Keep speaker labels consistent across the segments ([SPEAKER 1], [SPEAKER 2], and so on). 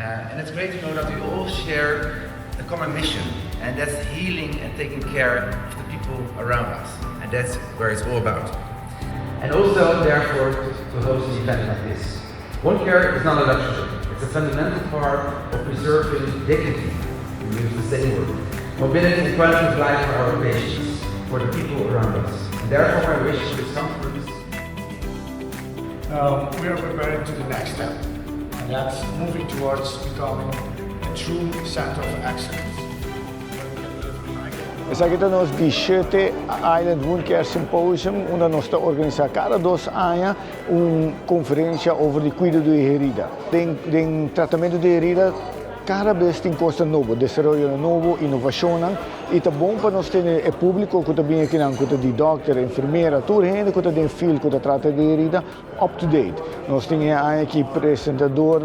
[SPEAKER 1] And it's great to know that we all share a common mission, and that's healing and taking care of the people around us. And that's where it's all about. And also, therefore, to host an event like this. Wound care is not a luxury. It's a fundamental part of preserving dignity, we use the same word, mobility and quality of life for our patients, for the people around us. And therefore, my wish for this conference.
[SPEAKER 2] We are preparing to the next step, and that's moving towards becoming a true center of excellence.
[SPEAKER 3] Essa aqui nós de shete Island Wound Care Symposium, onde nós está organizando cada 2 anos conferência sobre o cuidado de herida. Tem tratamento de herida, cada vez tem coisa nova, desenvolvimento novo, inovação. E é bom para nós ter o público que também aqui não, que de doctor, enfermeira, tudo gente que tem fio que trata de herida up to date. Nós temos aqui apresentador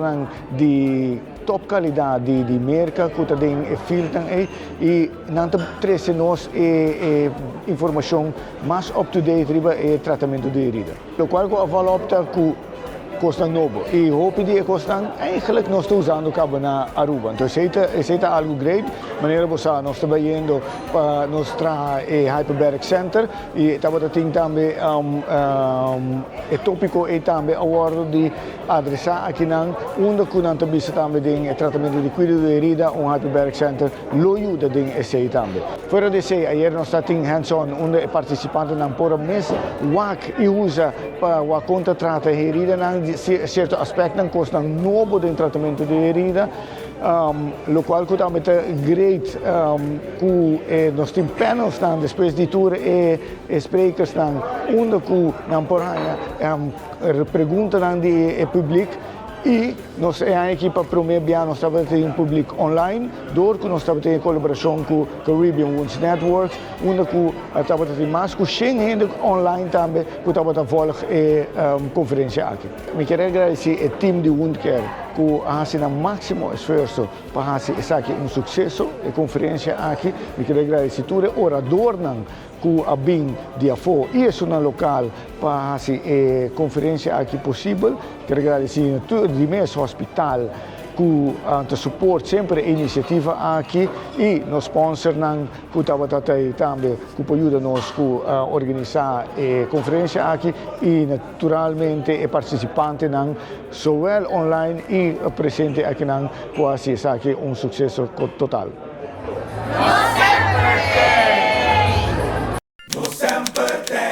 [SPEAKER 3] de top qualidade de merca que tem fio e não traz nós informação mais up to date sobre o tratamento de herida. O qual eu avalo que custa novo e hoop die costan eigenlijk nós estamos usando cabo na Aruba. Então isso é algo great. Maneira você nós estamos indo para nossa hyperbaric center e estamos tendo também o tópico e também a hora de adressar aqui não onde que nós também estamos de tratamento de cuidado de herida hyperbaric center lo ajuda de esse também. Fora desse ayer nós estamos hands-on onde participantes não por mês WAC e usa para o conta trata herida não certo aspecto não custa novo do tratamento de herida, o qual que também é great que nós temos panels depois de tudo e speakers onde que não por aí pergunta de público e nós aqui para promover nós estamos em público online, door que nós estamos em colaboração com o Caribbean Wounds Network, onde que estamos em mais com 100 gente online também que estamos a voltar a conferência aqui. Eu quero agradecer ao time de Wound Care que faz o máximo esforço para fazer aqui sucesso a conferência aqui. Eu quero agradecer todo o orador que a bem de afo e isso no local para fazer a conferência aqui possível. Quero agradecer todo o mesmo hospital que suporta sempre a iniciativa aqui e nos sponsor que estava também que ajuda-nos a organizar a conferência aqui e naturalmente a participante sovel online e presente aqui quase aqui sucesso total.
[SPEAKER 4] Sempre tem.